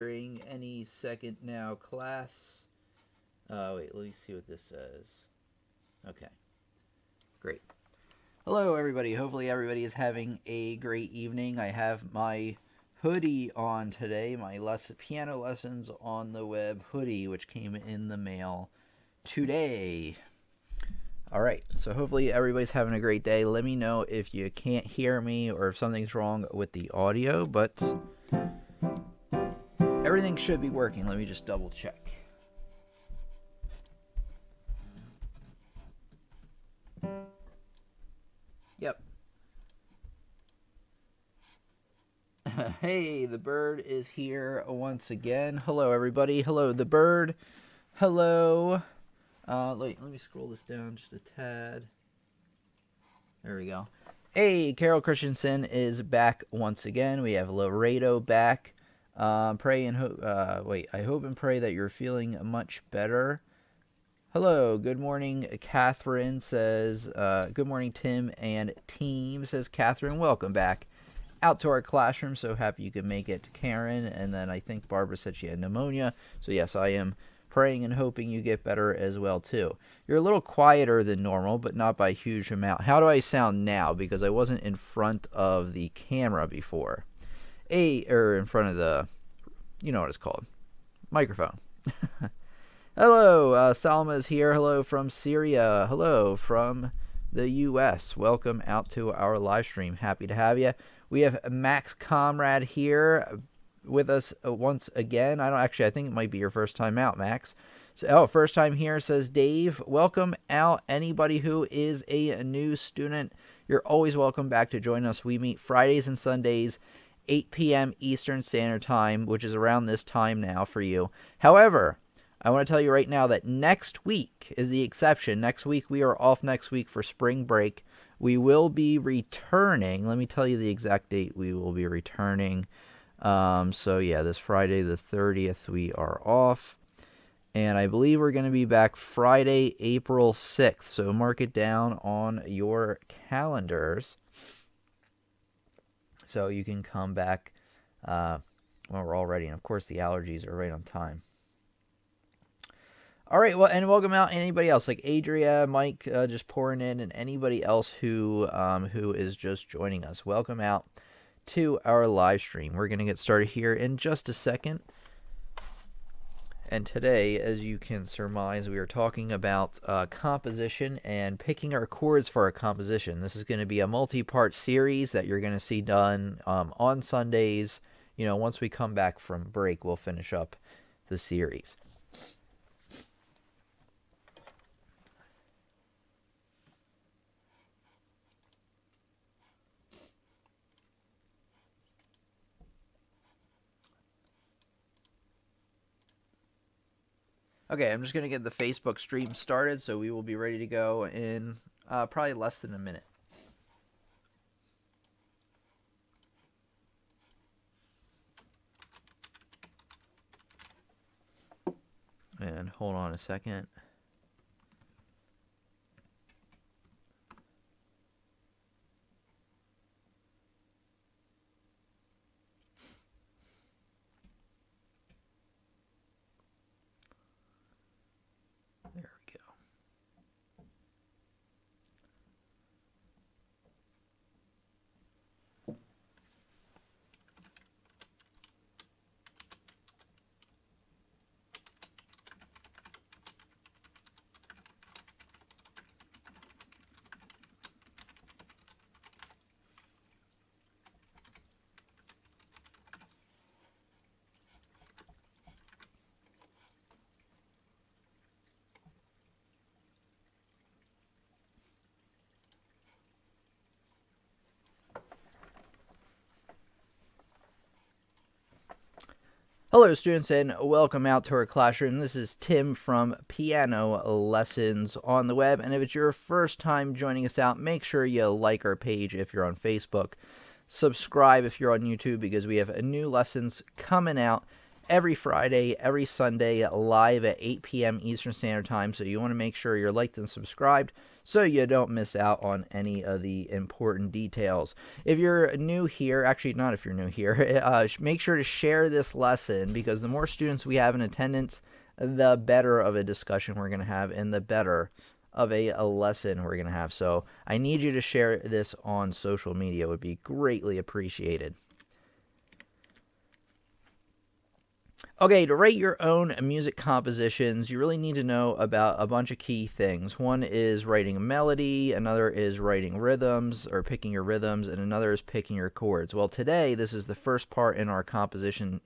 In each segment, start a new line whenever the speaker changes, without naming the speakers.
During any second now, class. Wait, let me see what this says. Okay, great. Hello, everybody. Hopefully, everybody is having a great evening. I have my hoodie on today, my piano lessons on the web hoodie, which came in the mail today. All right, so hopefully everybody's having a great day. Let me know if you can't hear me or if something's wrong with the audio, but everything should be working. Let me just double check. Yep. Hey, the bird is here once again. Hello, everybody. Hello, the bird. Hello. Let me scroll this down just a tad. There we go. Hey, Carol Christensen is back once again. We have Laredo back. Pray and hope. I hope and pray that you're feeling much better. Hello, good morning. Catherine says, good morning, Tim and team, says Catherine. Welcome back out to our classroom. So happy you could make it, Karen. And then I think Barbara said she had pneumonia. So yes, I am praying and hoping you get better as well too. You're a little quieter than normal, but not by a huge amount. How do I sound now? Because I wasn't in front of the camera before. In front of the, you know what it's called, microphone. Hello, Salma is here. Hello from Syria. Hello from the U.S. Welcome out to our live stream. Happy to have you. We have Max Comrade here with us once again. I think it might be your first time out, Max. So, first time here, says Dave. Welcome out. Anybody who is a new student, you're always welcome back to join us. We meet Fridays and Sundays, 8 p.m. Eastern Standard Time, which is around this time now for you. However, I want to tell you right now that next week is the exception. Next week, we are off next week for spring break. We will be returning. Let me tell you the exact date we will be returning. So yeah, this Friday the 30th, we are off. And I believe we're going to be back Friday, April 6th. So mark it down on your calendars. So you can come back when we're all ready. And of course, the allergies are right on time. All right, well, and welcome out anybody else, like Adria, Mike, just pouring in, and anybody else who is just joining us. Welcome out to our live stream. We're going to get started here in just a second. And today, as you can surmise, we are talking about composition and picking our chords for our composition. This is going to be a multi-part series that you're going to see done on Sundays. You know, once we come back from break, we'll finish up the series. Okay, I'm just going to get the Facebook stream started, so we will be ready to go in probably less than a minute. And hold on a second. Hello, students, and welcome out to our classroom. This is Tim from Piano Lessons on the Web, and if it's your first time joining us out, make sure you like our page if you're on Facebook. Subscribe if you're on YouTube, because we have new lessons coming out every Friday, every Sunday, live at 8 p.m. Eastern Standard Time, so you want to make sure you're liked and subscribed so you don't miss out on any of the important details. If you're new here, actually not if you're new here, make sure to share this lesson, because the more students we have in attendance, the better of a discussion we're going to have and the better of a lesson we're going to have. So I need you to share this on social media. It would be greatly appreciated. Okay, to write your own music compositions, you really need to know about a bunch of key things. One is writing a melody, another is writing rhythms, or picking your rhythms, and another is picking your chords. Well, today, this is the first part in our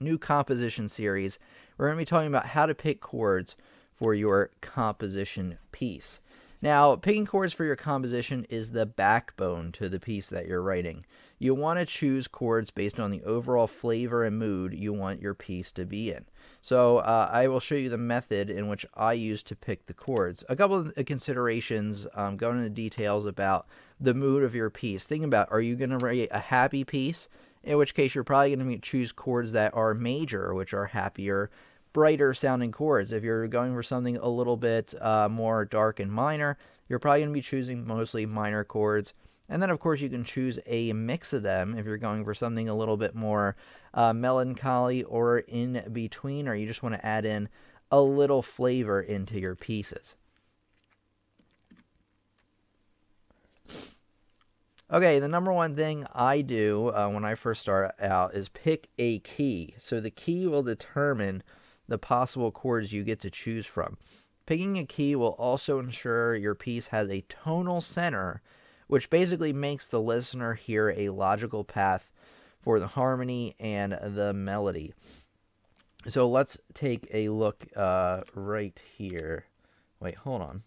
new composition series. We're going to be talking about how to pick chords for your composition piece. Now, picking chords for your composition is the backbone to the piece that you're writing. You want to choose chords based on the overall flavor and mood you want your piece to be in. So I will show you the method in which I use to pick the chords. A couple of considerations going into details about the mood of your piece. Think about, are you going to write a happy piece? In which case you're probably going to choose chords that are major, which are happier, brighter sounding chords. If you're going for something a little bit more dark and minor, you're probably going to be choosing mostly minor chords. And then, of course, you can choose a mix of them if you're going for something a little bit more melancholy or in between, or you just want to add in a little flavor into your pieces. Okay, the number one thing I do when I first start out is pick a key. So the key will determine the possible chords you get to choose from. Picking a key will also ensure your piece has a tonal center, which basically makes the listener hear a logical path for the harmony and the melody. So let's take a look right here. Wait, hold on.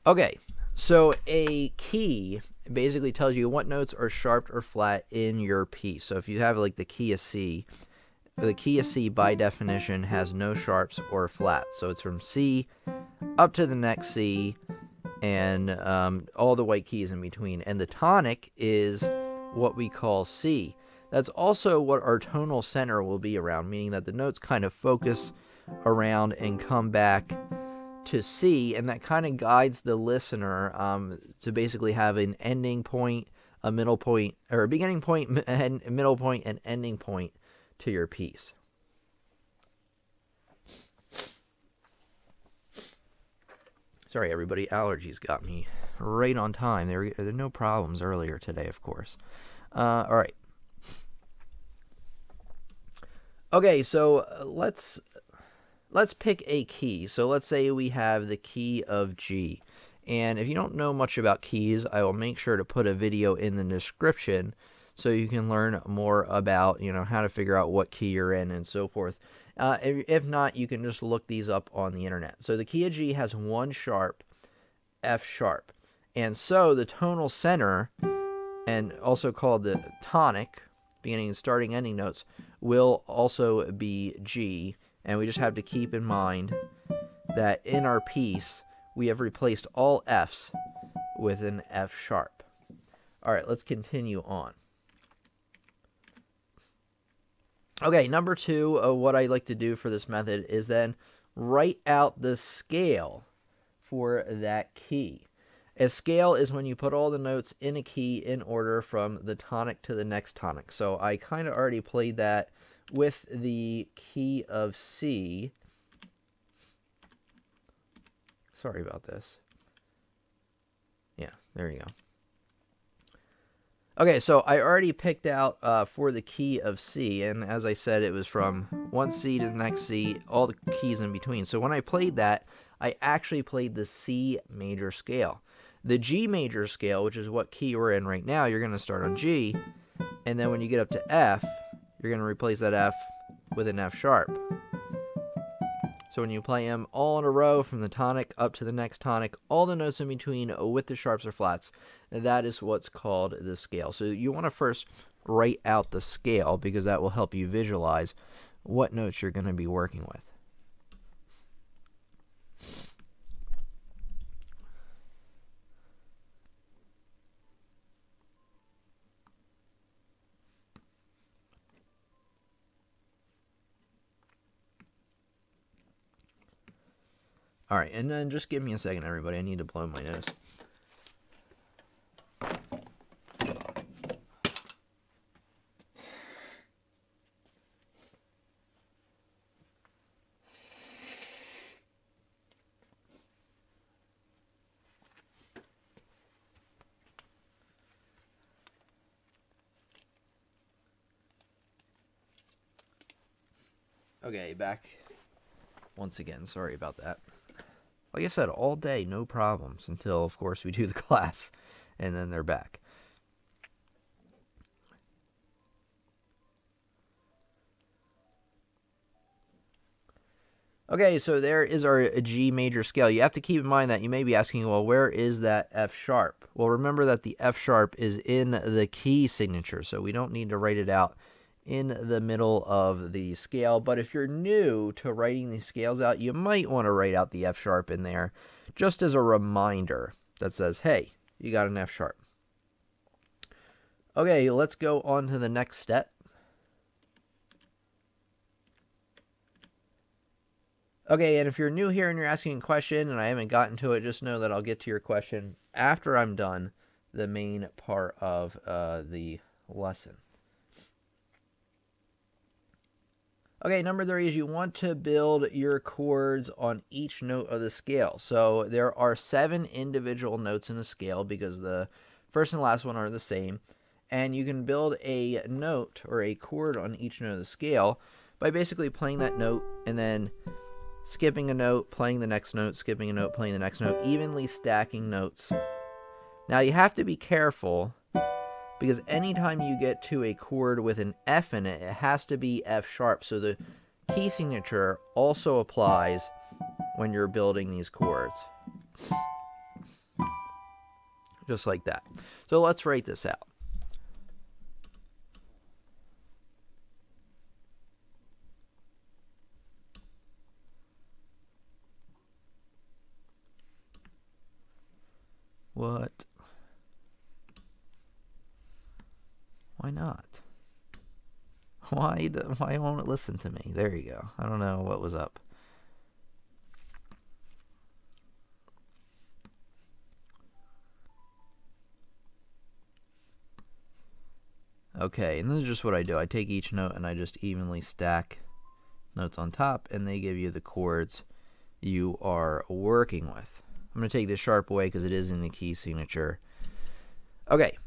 Okay, so a key basically tells you what notes are sharp or flat in your piece. So if you have like the key of C, the key of C by definition has no sharps or flats. So it's from C up to the next C and all the white keys in between. And the tonic is what we call C. That's also what our tonal center will be around, meaning that the notes kind of focus around and come back to C, and that kind of guides the listener to basically have an ending point, a middle point, or a beginning point, and a middle point, and ending point to your piece. Sorry, everybody, allergies got me right on time. There were no problems earlier today, of course. All right. Okay, so let's pick a key. So let's say we have the key of G. And if you don't know much about keys, I will make sure to put a video in the description so you can learn more about, how to figure out what key you're in and so forth. If not, you can just look these up on the internet. So the key of G has one sharp, F sharp. And so the tonal center, and also called the tonic, beginning and starting ending notes, will also be G. And we just have to keep in mind that in our piece, we have replaced all Fs with an F sharp. All right, let's continue on. Okay, number two, what I like to do for this method is then write out the scale for that key. A scale is when you put all the notes in a key in order from the tonic to the next tonic. So I kind of already played that with the key of C. Sorry about this. Yeah, there you go. Okay, so I already picked out for the key of C, and as I said, it was from one C to the next C, all the keys in between. So when I played that, I actually played the C major scale. The G major scale, which is what key we're in right now, you're going to start on G, and then when you get up to F, you're going to replace that F with an F sharp. So when you play them all in a row from the tonic up to the next tonic, all the notes in between with the sharps or flats, that is what's called the scale. So you want to first write out the scale because that will help you visualize what notes you're going to be working with. All right, and then just give me a second, everybody. I need to blow my nose. Okay, back once again. Sorry about that. Like I said, all day, no problems, until, of course, we do the class, and then they're back. Okay, so there is our G major scale. You have to keep in mind that you may be asking, well, where is that F sharp? Well, remember that the F sharp is in the key signature, so we don't need to write it out in the middle of the scale. But if you're new to writing these scales out, you might want to write out the F sharp in there just as a reminder that says, hey, you got an F sharp. Okay, let's go on to the next step. Okay, and if you're new here and you're asking a question and I haven't gotten to it, just know that I'll get to your question after I'm done the main part of the lesson. Okay, number 3 is you want to build your chords on each note of the scale. So there are 7 individual notes in a scale because the first and last one are the same. And you can build a note or a chord on each note of the scale by basically playing that note and then skipping a note, playing the next note, skipping a note, playing the next note, evenly stacking notes. Now you have to be careful because anytime you get to a chord with an F in it, it has to be F sharp. So the key signature also applies when you're building these chords. Just like that. So let's write this out. What? Why not? Why won't it listen to me? There you go. I don't know what was up. Okay, and this is just what I do. I take each note and I just evenly stack notes on top, and they give you the chords you are working with. I'm going to take the sharp away because it is in the key signature. Okay,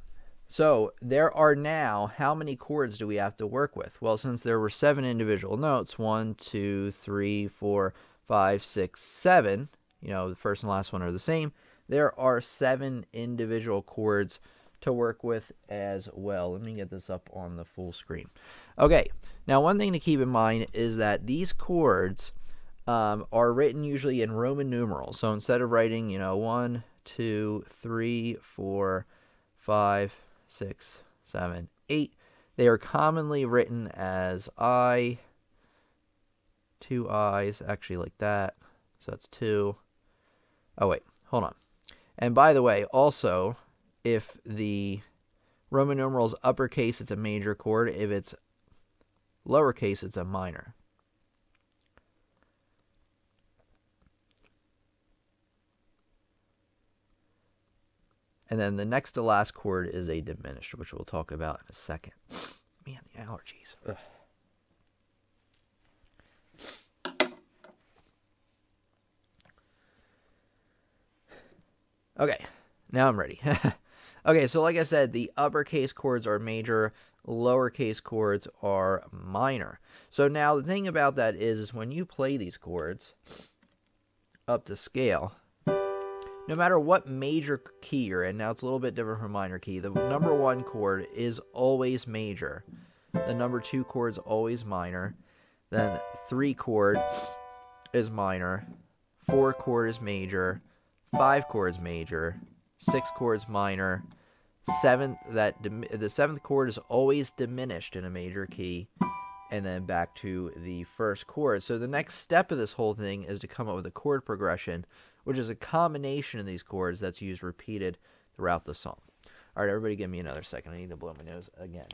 so there are now, how many chords do we have to work with? Well, since there were 7 individual notes, 1, 2, 3, 4, 5, 6, 7, you know, the first and last one are the same, there are 7 individual chords to work with as well. Let me get this up on the full screen. Okay, now one thing to keep in mind is that these chords are written usually in Roman numerals. So instead of writing, you know, 1, 2, 3, 4, 5, 6, 7, 8, they are commonly written as I, 2 I's, actually like that. So that's 2. Oh, wait, hold on. And by the way, also, if the Roman numeral is uppercase, it's a major chord. If it's lowercase, it's a minor. And then the next to last chord is a diminished, which we'll talk about in a second. Man, the allergies. Ugh. Okay, now I'm ready. Okay, so like I said, the uppercase chords are major, lowercase chords are minor. So now the thing about that is when you play these chords up to scale, no matter what major key you're in, now it's a little bit different from minor key, the number 1 chord is always major. The number 2 chord is always minor. Then 3 chord is minor. 4 chord is major. 5 chord is major. 6 chords minor. The 7th chord is always diminished in a major key. And then back to the first chord. So the next step of this whole thing is to come up with a chord progression, which is a combination of these chords that's used repeated throughout the song. All right, everybody give me another second. I need to blow my nose again.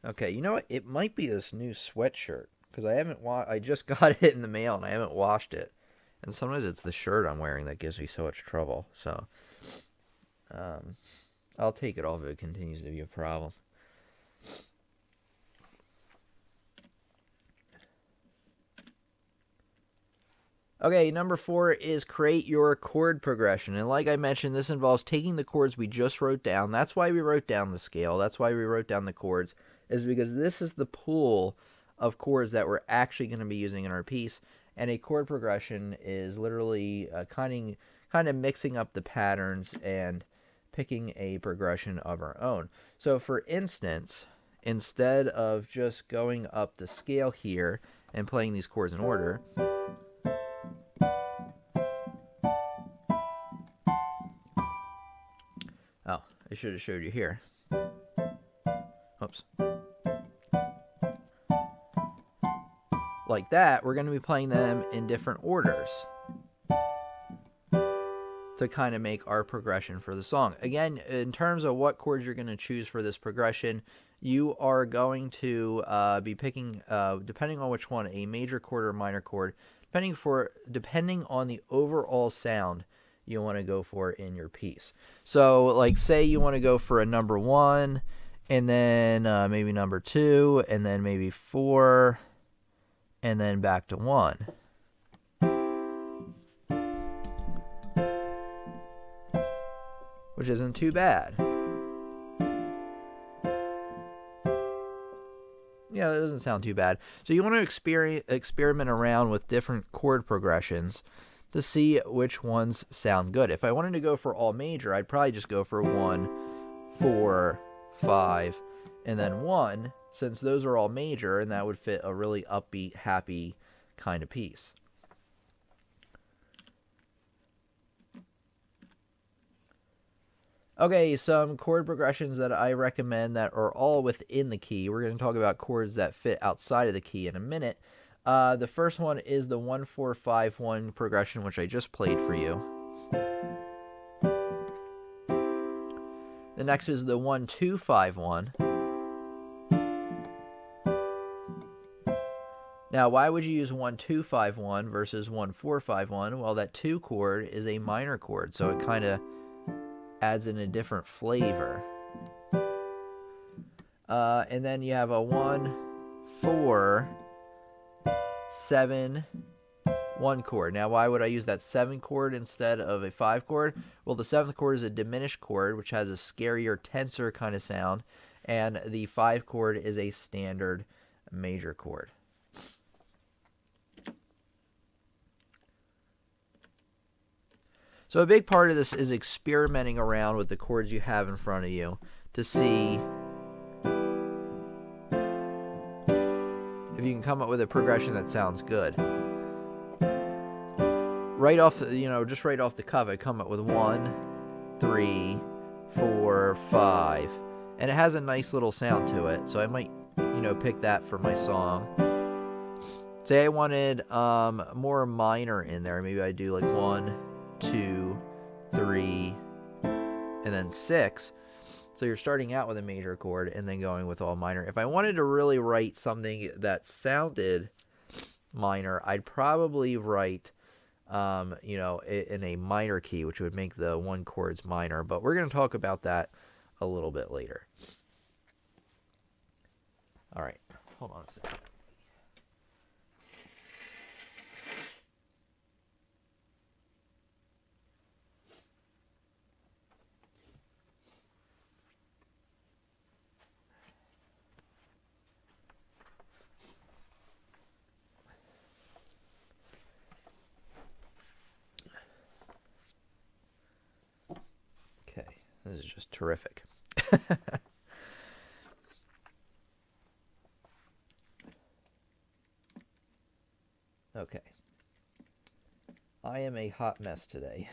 Okay, you know what? It might be this new sweatshirt because I just got it in the mail and I haven't washed it. And sometimes it's the shirt I'm wearing that gives me so much trouble. So, I'll take it off if it continues to be a problem. Okay, number 4 is create your chord progression. And like I mentioned, this involves taking the chords we just wrote down. That's why we wrote down the scale. That's why we wrote down the chords, is because this is the pool of chords that we're actually going to be using in our piece. And a chord progression is literally kind of mixing up the patterns and picking a progression of our own. So for instance, instead of just going up the scale here and playing these chords in order, oh, I should have showed you here. Oops. Like that, we're going to be playing them in different orders to kind of make our progression for the song. Again, in terms of what chords you're going to choose for this progression, you are going to be picking, depending on which one, a major chord or minor chord, depending on the overall sound you want to go for in your piece. So, like, say you want to go for a number 1, and then maybe number 2, and then maybe 4, and then back to 1. Which isn't too bad. Yeah, it doesn't sound too bad. So you want to experiment around with different chord progressions to see which ones sound good. If I wanted to go for all major, I'd probably just go for 1, 4, 5, and then 1, since those are all major, and that would fit a really upbeat, happy kind of piece. Okay, some chord progressions that I recommend that are all within the key. We're going to talk about chords that fit outside of the key in a minute. The first one is the 1-4-5-1 progression, which I just played for you. The next is the 1-2-5-1. Now, why would you use 1-2-5-1 versus 1-4-5-1? Well, that 2 chord is a minor chord, so it kind of adds in a different flavor. And then you have a 1-4-7-1 chord. Now, why would I use that 7 chord instead of a 5 chord? Well, the 7th chord is a diminished chord, which has a scarier, tenser kind of sound, and the 5 chord is a standard major chord. So a big part of this is experimenting around with the chords you have in front of you to see if you can come up with a progression that sounds good. Right off, just right off the cuff, I come up with 1, 3, 4, 5, and it has a nice little sound to it. So I might, pick that for my song. Say I wanted more minor in there. Maybe I do like 1, 2, 3, and then 6. So you're starting out with a major chord and then going with all minor. If I wanted to really write something that sounded minor, I'd probably write, in a minor key, which would make the 1 chords minor. But we're going to talk about that a little bit later. All right, hold on a second. This is just terrific. Okay. I am a hot mess today.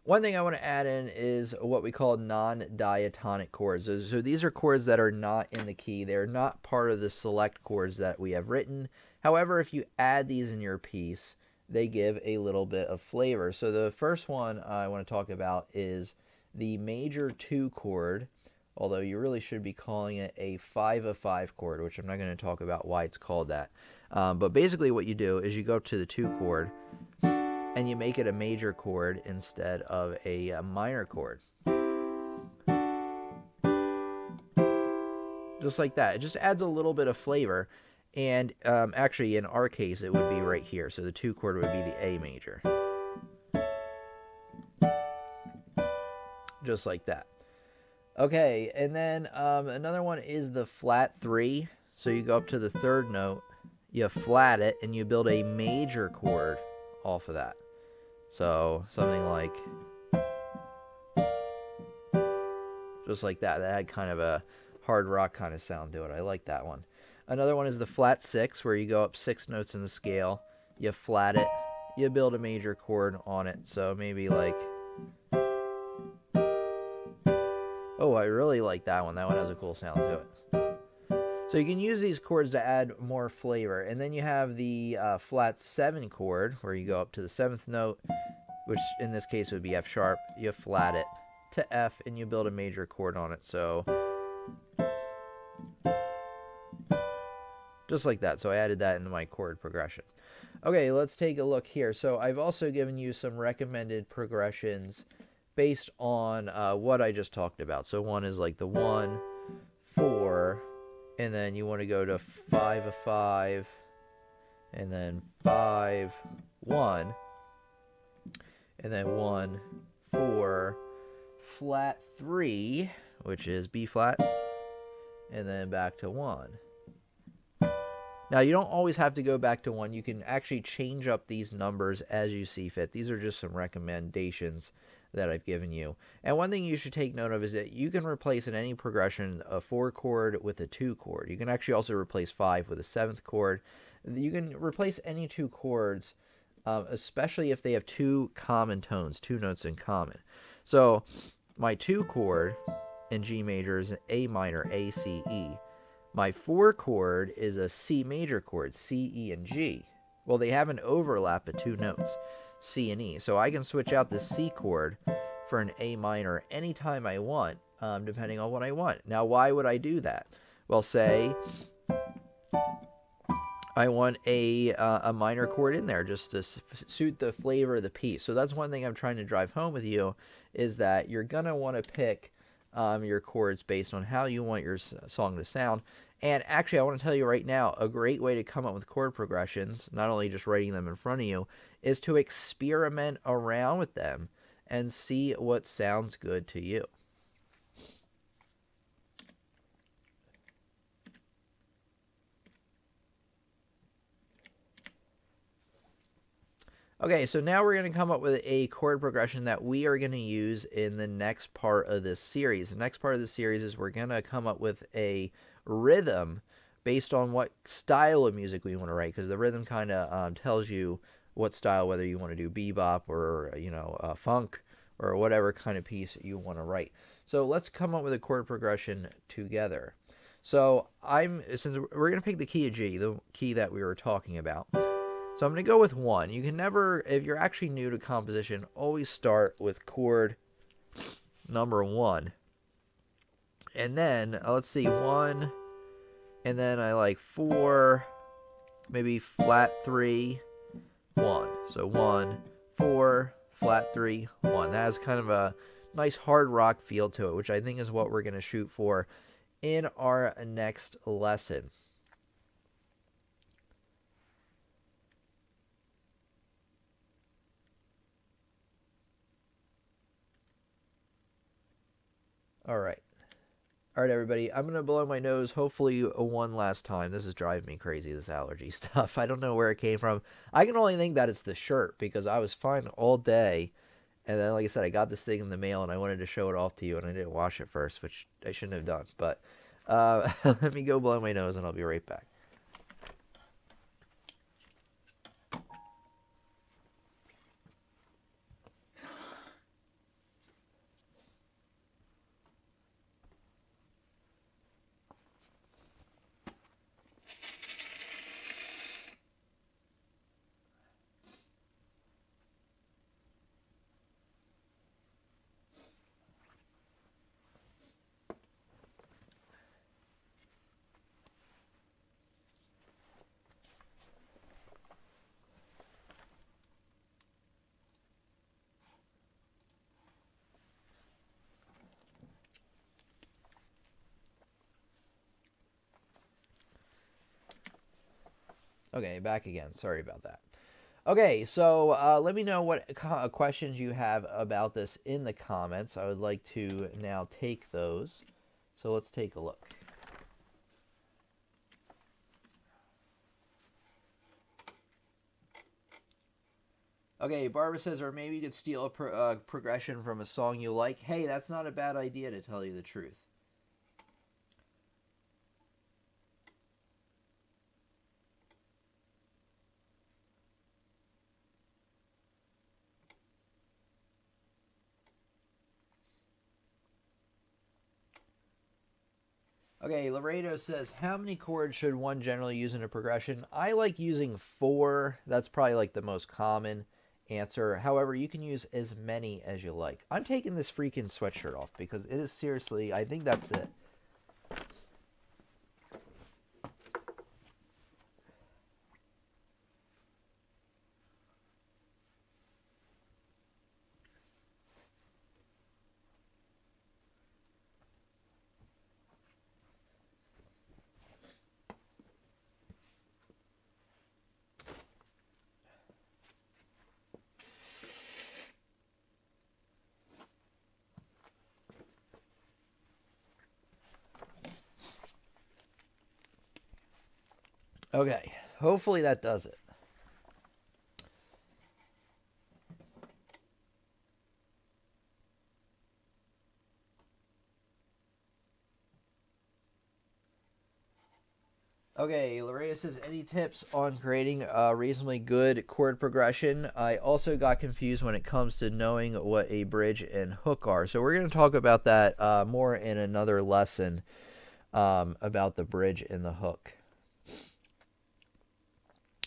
One thing I want to add in is what we call non-diatonic chords. So these are chords that are not in the key. They're not part of the select chords that we have written. However, if you add these in your piece, they give a little bit of flavor. So the first one I want to talk about is the major 2 chord, although you really should be calling it a 5/5 chord, which I'm not going to talk about why it's called that. But basically what you do is you go up to the 2 chord and you make it a major chord instead of a minor chord. Just like that. It just adds a little bit of flavor. And actually, in our case, it would be right here. So the 2 chord would be the A major. Just like that. Okay, and then another one is the flat 3. So you go up to the 3rd note, you flat it, and you build a major chord off of that. So something like, just like that. That had kind of a hard rock kind of sound to it. I like that one. Another one is the flat 6, where you go up 6 notes in the scale, you flat it, you build a major chord on it. So maybe like, oh, I really like that one. That one has a cool sound to it. So you can use these chords to add more flavor. And then you have the flat 7 chord, where you go up to the 7th note, which in this case would be F sharp. You flat it to F, and you build a major chord on it. So just like that. So I added that into my chord progression. Okay, let's take a look here. So I've also given you some recommended progressions based on what I just talked about. So one is like the 1, 4, and then you want to go to 5/5, and then 5, 1, and then 1, 4, flat 3, which is B flat, and then back to 1. Now, you don't always have to go back to 1. You can actually change up these numbers as you see fit. These are just some recommendations that I've given you. And one thing you should take note of is that you can replace in any progression a 4 chord with a 2 chord. You can actually also replace 5 with a 7th chord. You can replace any 2 chords, especially if they have 2 common tones, 2 notes in common. So my 2 chord in G major is A minor, A, C, E. My 4 chord is a C major chord, C, E, and G. Well, they have an overlap of 2 notes, C and E. So I can switch out the C chord for an A minor anytime I want, depending on what I want. Now, why would I do that? Well, say I want a minor chord in there just to suit the flavor of the piece. So that's one thing I'm trying to drive home with you, is that you're going to want to pick your chords based on how you want your song to sound. And actually, I want to tell you right now, a great way to come up with chord progressions, not only just writing them in front of you, is to experiment around with them and see what sounds good to you. Okay, so now we're going to come up with a chord progression that we are going to use in the next part of this series. The next part of the series is we're going to come up with a rhythm based on what style of music we want to write, because the rhythm kind of tells you what style, whether you want to do bebop or, funk or whatever kind of piece you want to write. So let's come up with a chord progression together. So since we're going to pick the key of G, the key that we were talking about. So I'm going to go with 1. You can never, if you're actually new to composition, always start with chord number 1. And then, let's see, 1, and then I like 4, maybe flat 3, 1. So 1, 4, flat 3, 1. That has kind of a nice hard rock feel to it, which I think is what we're going to shoot for in our next lesson. All right. All right, everybody. I'm going to blow my nose, hopefully one last time. This is driving me crazy, this allergy stuff. I don't know where it came from. I can only think that it's the shirt, because I was fine all day. And then, like I said, I got this thing in the mail, and I wanted to show it off to you, and I didn't wash it first, which I shouldn't have done. But let me go blow my nose, and I'll be right back. Okay, back again. Sorry about that. Okay, so let me know what questions you have about this in the comments. I would like to now take those. So let's take a look. Okay, Barbara says, or maybe you could steal a progression from a song you like. Hey, that's not a bad idea, to tell you the truth. Okay, Laredo says, how many chords should one generally use in a progression? I like using 4. That's probably like the most common answer. However, you can use as many as you like. I'm taking this freaking sweatshirt off because it is seriously, I think that's it. Okay, hopefully that does it. Okay, Larea says, any tips on creating a reasonably good chord progression? I also got confused when it comes to knowing what a bridge and hook are. So we're going to talk about that more in another lesson about the bridge and the hook.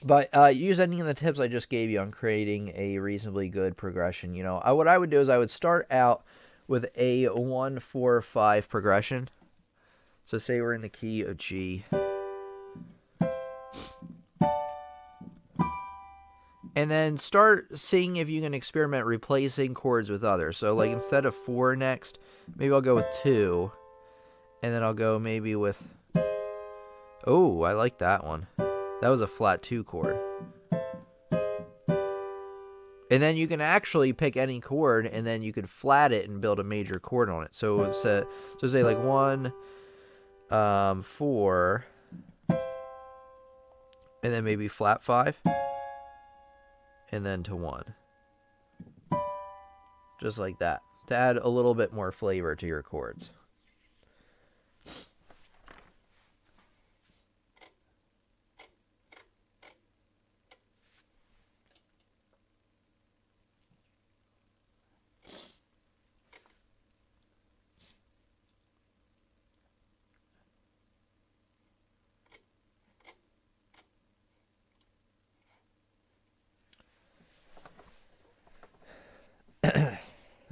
But use any of the tips I just gave you on creating a reasonably good progression. You know, what I would do is I would start out with a 1-4-5 progression. So say we're in the key of G. And then start seeing if you can experiment replacing chords with others. So like instead of 4 next, maybe I'll go with 2. And then I'll go maybe with... Oh, I like that one. That was a flat 2 chord. And then you can actually pick any chord and then you could flat it and build a major chord on it. So it's say like 1, 4, and then maybe flat 5. And then to 1. Just like that. To add a little bit more flavor to your chords.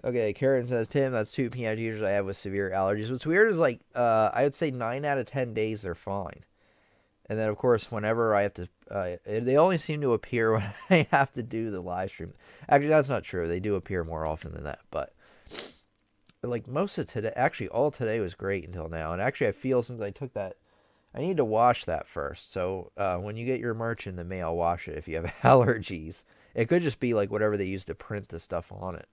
Okay, Karen says, Tim, that's 2 piano teachers I have with severe allergies. What's weird is, like, I would say 9 out of 10 days they're fine. And then, of course, whenever I have to, they only seem to appear when I have to do the live stream. Actually, that's not true. They do appear more often than that. But, like, most of today, actually, all today was great until now. And actually, I feel since I took that, I need to wash that first. So, when you get your merch in the mail, wash it if you have allergies. It could just be, like, whatever they use to print the stuff on it.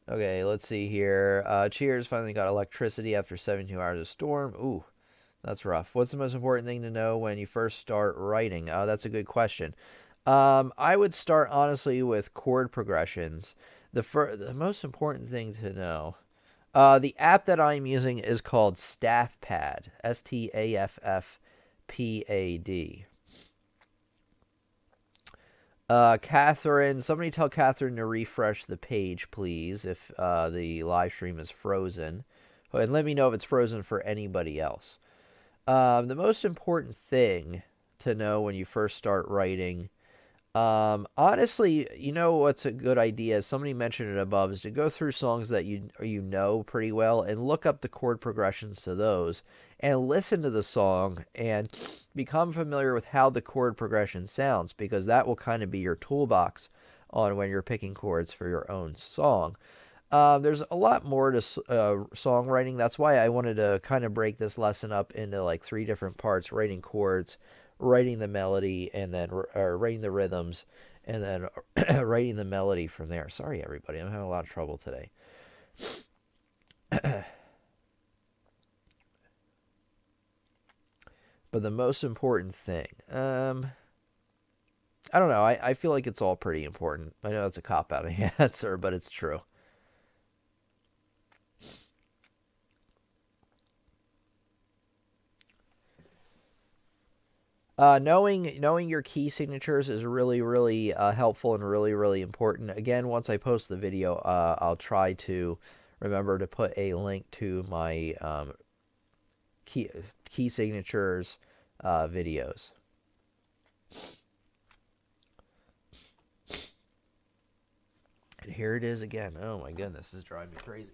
Okay, let's see here. Cheers, finally got electricity after 72 hours of storm. Ooh, that's rough. What's the most important thing to know when you first start writing? That's a good question. I would start, honestly, with chord progressions. The most important thing to know. The app that I'm using is called StaffPad. StaffPad. Catherine, somebody tell Catherine to refresh the page, please, if the live stream is frozen. And let me know if it's frozen for anybody else. The most important thing to know when you first start writing, honestly, you know what's a good idea, as somebody mentioned it above, is to go through songs that you know pretty well and look up the chord progressions to those and listen to the song and become familiar with how the chord progression sounds, because that will kind of be your toolbox on when you're picking chords for your own song. There's a lot more to songwriting. That's why I wanted to kind of break this lesson up into like 3 different parts: writing chords, writing the melody, and then writing the rhythms, and then writing the melody from there. Sorry, everybody. I'm having a lot of trouble today. But the most important thing, I don't know. I feel like it's all pretty important. I know it's a cop-out answer, but it's true. Knowing your key signatures is really helpful and really important. Again, once I post the video, I'll try to remember to put a link to my key signatures videos. And here it is again. Oh my goodness, this is driving me crazy.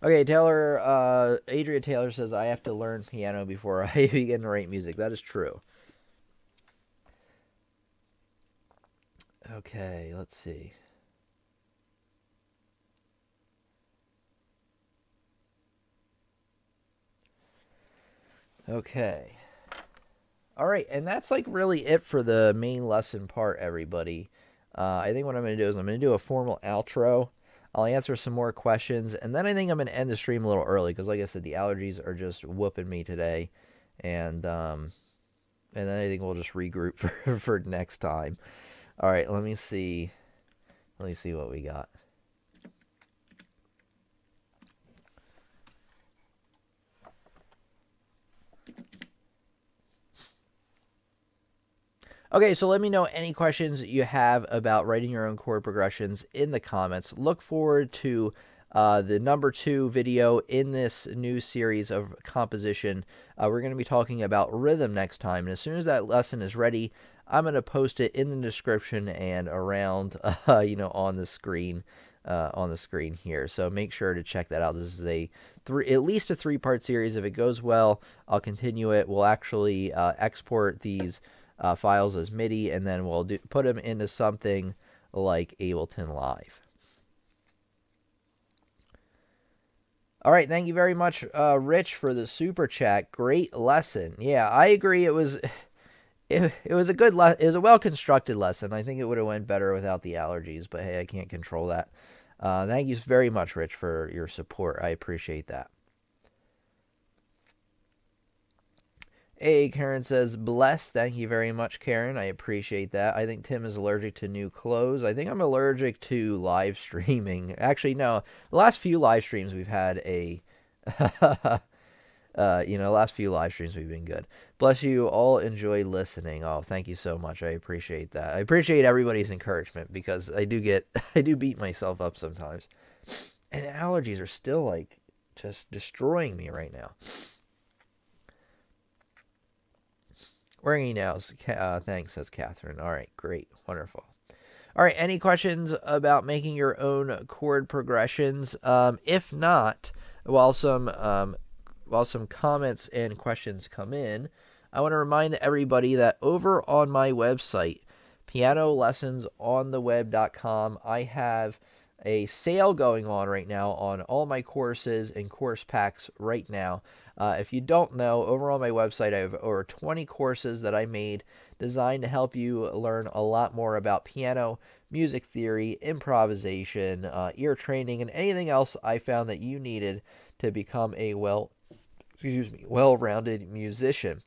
Okay, Adria Taylor says, I have to learn piano before I begin to write music. That is true. Okay, let's see. Okay. All right, and that's like really it for the main lesson part, everybody. I think what I'm going to do is I'm going to do a formal outro. I'll answer some more questions, and then I think I'm going to end the stream a little early because, like I said, the allergies are just whooping me today, and then I think we'll just regroup for next time. All right, let me see what we got. Okay, so let me know any questions you have about writing your own chord progressions in the comments. Look forward to the number 2 video in this new series of composition. We're going to be talking about rhythm next time, and as soon as that lesson is ready, I'm going to post it in the description and around, on the screen. Here, so make sure to check that out. This is at least a 3-part series. If it goes well, I'll continue it. We'll actually export these files as MIDI, and then we'll put them into something like Ableton Live. All right, thank you very much, Rich, for the super chat. Great lesson. Yeah, I agree. It was a good it was a well constructed lesson. I think it would have went better without the allergies, but hey, I can't control that. Thank you very much, Rich, for your support. I appreciate that. Hey, Karen says, blessed. Thank you very much, Karen. I appreciate that. I think Tim is allergic to new clothes. I think I'm allergic to live streaming. Actually, no. The last few live streams we've had last few live streams we've been good. Bless you. All enjoy listening. Oh, thank you so much. I appreciate that. I appreciate everybody's encouragement because I do beat myself up sometimes. And allergies are still like just destroying me right now. Wearing nails. Thanks, says Catherine. All right, great. Wonderful. All right, any questions about making your own chord progressions? If not, while some comments and questions come in, I want to remind everybody that over on my website, pianolessonsontheweb.com, I have a sale going on right now on all my courses and course packs right now. If you don't know, over on my website, I have over 20 courses that I made designed to help you learn a lot more about piano, music theory, improvisation, ear training, and anything else I found that you needed to become a well-rounded musician.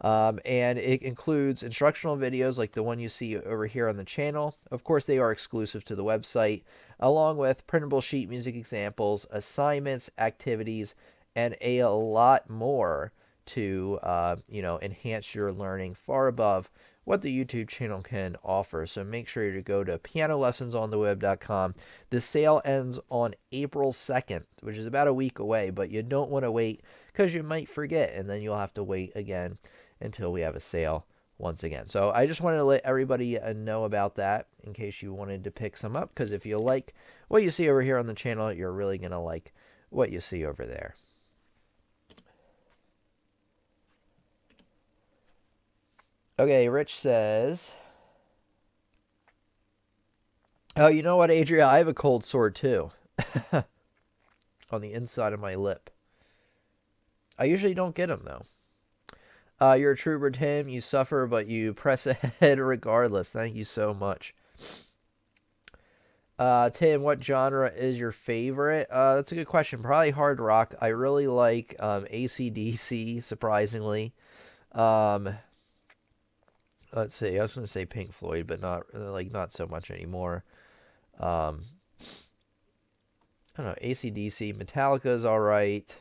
And it includes instructional videos like the one you see over here on the channel. Of course, they are exclusive to the website, along with printable sheet music examples, assignments, activities, and a lot more to enhance your learning far above what the YouTube channel can offer. So make sure to go to pianolessonsontheweb.com. The sale ends on April 2nd, which is about a week away, but you don't want to wait because you might forget, and then you'll have to wait again until we have a sale once again. So I just wanted to let everybody know about that in case you wanted to pick some up, because if you like what you see over here on the channel, you're really going to like what you see over there. Okay, Rich says, oh, you know what, Adria? I have a cold sore too on the inside of my lip. I usually don't get them, though. You're a trooper, Tim. You suffer, but you press ahead regardless. Thank you so much. Tim, what genre is your favorite? That's a good question. Probably hard rock. I really like AC/DC, surprisingly. Let's see. I was going to say Pink Floyd, but not so much anymore. I don't know. AC/DC, Metallica is all right.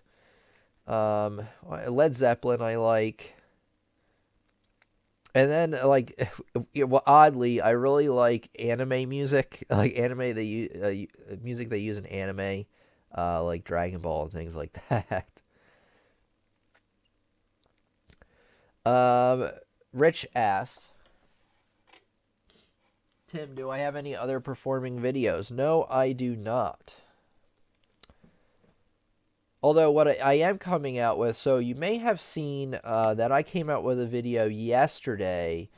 Led Zeppelin I like. And then, like, well, oddly, I really like anime music. Like anime, music they use in anime, like Dragon Ball and things like that. Rich asks, Tim, do I have any other performing videos? No, I do not. Although what I am coming out with, so you may have seen that I came out with a video yesterday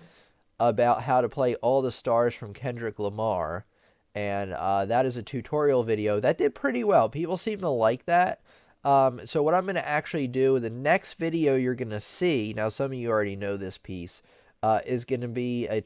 about how to play All the Stars from Kendrick Lamar. And that is a tutorial video that did pretty well. People seem to like that. So what I'm going to actually do, the next video you're going to see, now some of you already know this piece, is going to be a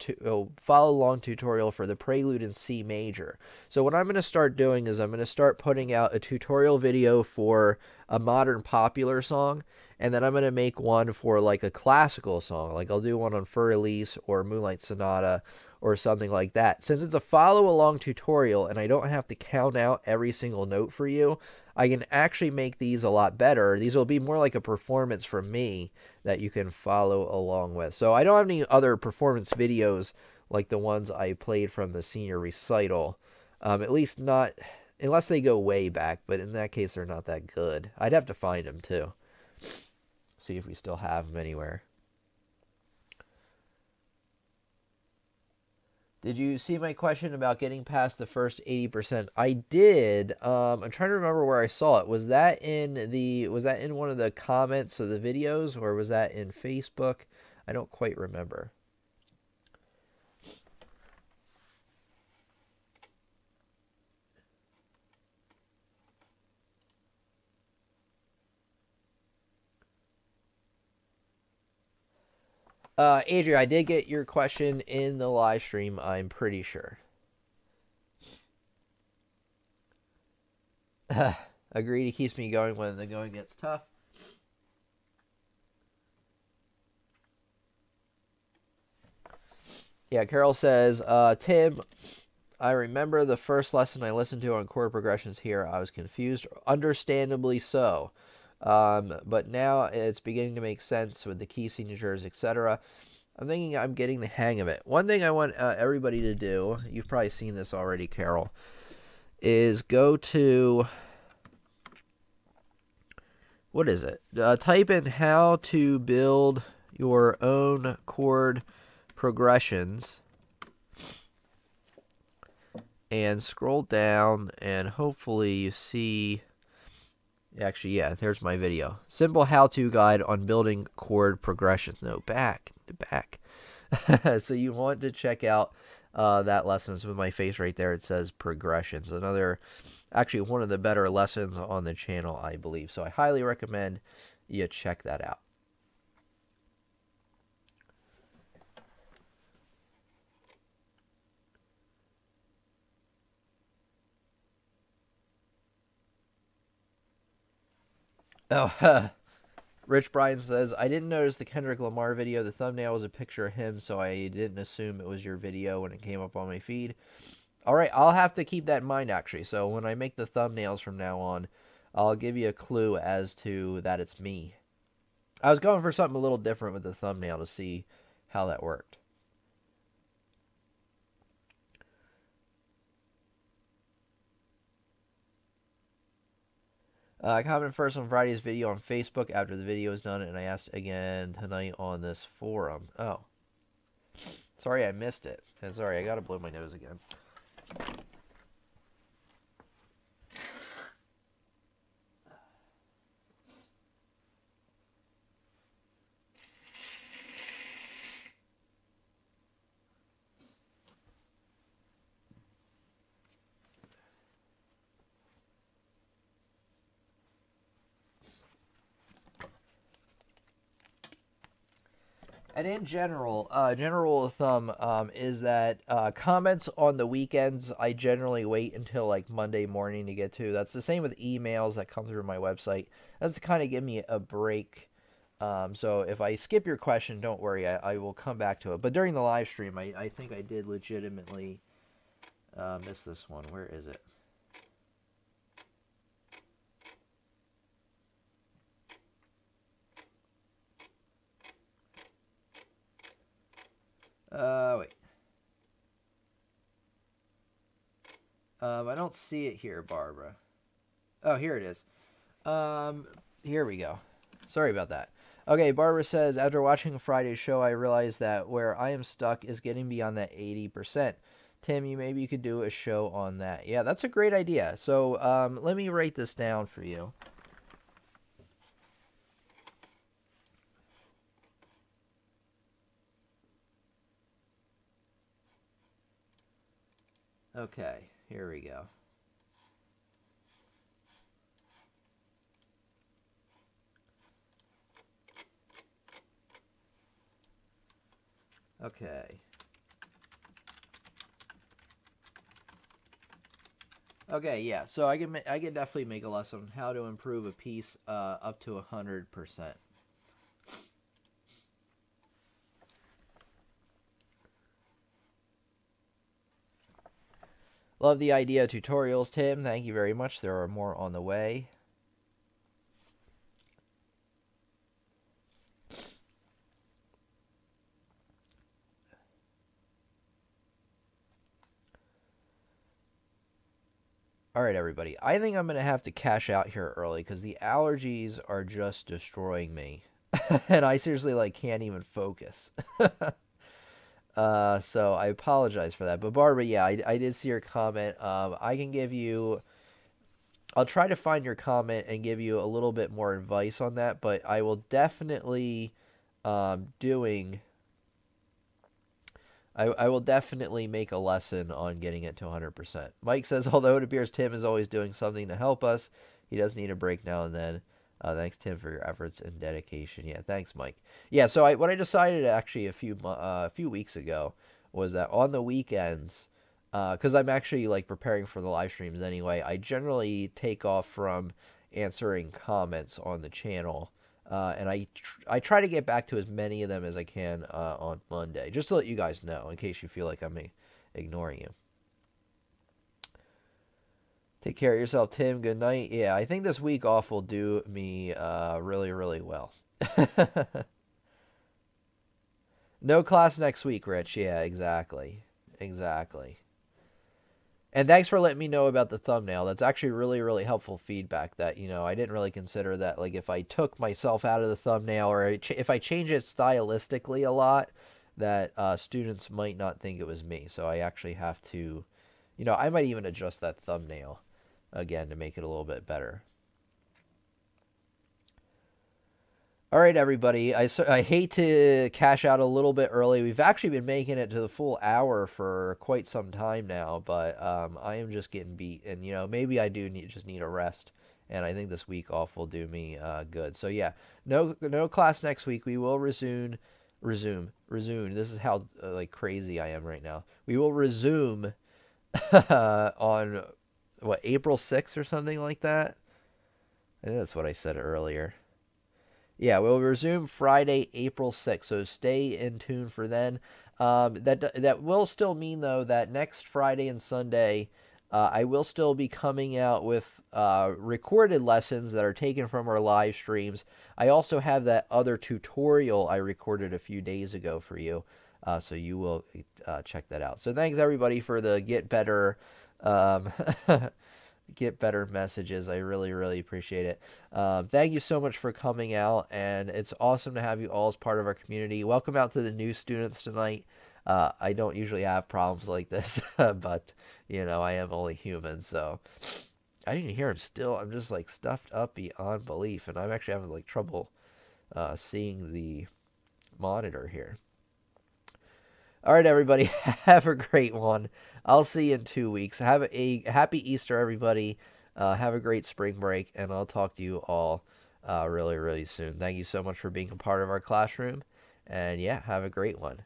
follow-along tutorial for the Prelude in C major. So what I'm going to start doing is I'm going to start putting out a tutorial video for a modern popular song, and then I'm going to make one for like a classical song. Like I'll do one on Fur Elise or Moonlight Sonata or something like that. Since it's a follow-along tutorial and I don't have to count out every single note for you, I can actually make these a lot better. These will be more like a performance from me that you can follow along with. So I don't have any other performance videos like the ones I played from the senior recital. At least not, unless they go way back, but in that case they're not that good. I'd have to find them too. See if we still have them anywhere. Did you see my question about getting past the first 80%? I did. I'm trying to remember where I saw it. Was that in one of the comments of the videos, or was that in Facebook? I don't quite remember. Adria, I did get your question in the live stream, I'm pretty sure. Agreed, it keeps me going when the going gets tough. Yeah, Carol says, Tim, I remember the first lesson I listened to on chord progressions here. I was confused, understandably so. But now it's beginning to make sense with the key signatures, etc. I'm thinking I'm getting the hang of it. One thing I want everybody to do, you've probably seen this already, Carol, is go to, what is it? Type in how to build your own chord progressions and scroll down, and hopefully you see, actually, yeah, there's my video. Simple how-to guide on building chord progressions. No, back. So you want to check out that lesson. It's with my face right there. It says progressions. Actually one of the better lessons on the channel, I believe. So I highly recommend you check that out. Oh, Rich Bryan says, I didn't notice the Kendrick Lamar video. The thumbnail was a picture of him, so I didn't assume it was your video when it came up on my feed. All right, I'll have to keep that in mind, actually. So when I make the thumbnails from now on, I'll give you a clue as to that it's me. I was going for something a little different with the thumbnail to see how that worked. I commented first on Friday's video on Facebook after the video was done, and I asked again tonight on this forum. Oh. Sorry I missed it. And sorry, I gotta blow my nose again. And in general, general rule of thumb is that comments on the weekends, I generally wait until like Monday morning to get to. That's the same with emails that come through my website. That's to kind of give me a break. So if I skip your question, don't worry, I will come back to it. But during the live stream, I think I did legitimately miss this one. Where is it? Wait. I don't see it here, Barbara. Oh, here it is. Here we go. Sorry about that. Okay, Barbara says, after watching Friday's show, I realized that where I am stuck is getting beyond that 80%. Tim, maybe you could do a show on that. Yeah, that's a great idea. So let me write this down for you. Okay, here we go. Okay. Okay, yeah. So I can definitely make a lesson on how to improve a piece up to 100%. Love the idea of tutorials, Tim. Thank you very much. There are more on the way. All right, everybody. I think I'm going to have to cash out here early because the allergies are just destroying me. And I seriously can't even focus. So I apologize for that. But Barbara, yeah, I did see your comment. I can give you... I'll try to find your comment and give you a little bit more advice on that. But I will definitely I will definitely make a lesson on getting it to 100%. Mike says, although it appears Tim is always doing something to help us, he does need a break now and then. Thanks, Tim, for your efforts and dedication. Yeah, thanks, Mike. Yeah, so what I decided actually a few weeks ago was that on the weekends, because I'm actually preparing for the live streams anyway, I generally take off from answering comments on the channel. And I try to get back to as many of them as I can on Monday, just to let you guys know, in case you feel like I'm ignoring you. Take care of yourself, Tim. Good night. Yeah, I think this week off will do me really, really well. No class next week, Rich. Yeah, exactly. Exactly. And thanks for letting me know about the thumbnail. That's actually really, really helpful feedback that, I didn't really consider that, if I took myself out of the thumbnail or if I change it stylistically a lot, that students might not think it was me. So I actually have to, I might even adjust that thumbnail again to make it a little bit better. All right, everybody. I hate to cash out a little bit early. We've actually been making it to the full hour for quite some time now, but I am just getting beat, and maybe I do just need a rest, and I think this week off will do me good. So yeah, no class next week. We will resume. This is how crazy I am right now. We will resume on April 6th or something like that. I think that's what I said earlier. Yeah, we'll resume Friday, April 6th, so stay in tune for then. That will still mean, though, that next Friday and Sunday, I will still be coming out with recorded lessons that are taken from our live streams. I also have that other tutorial I recorded a few days ago for you, so you will check that out. So thanks, everybody, for the Get Better get better messages. I really, really appreciate it. Thank you so much for coming out, and it's awesome to have you all as part of our community. Welcome out to the new students tonight. I don't usually have problems like this, but, you know, I am only human, so I didn't hear him still. I'm just, like, stuffed up beyond belief, and I'm actually having, like, trouble seeing the monitor here. All right, everybody, have a great one. I'll see you in 2 weeks. Have a happy Easter, everybody. Have a great spring break, and I'll talk to you all really, really soon. Thank you so much for being a part of our classroom, and yeah, have a great one.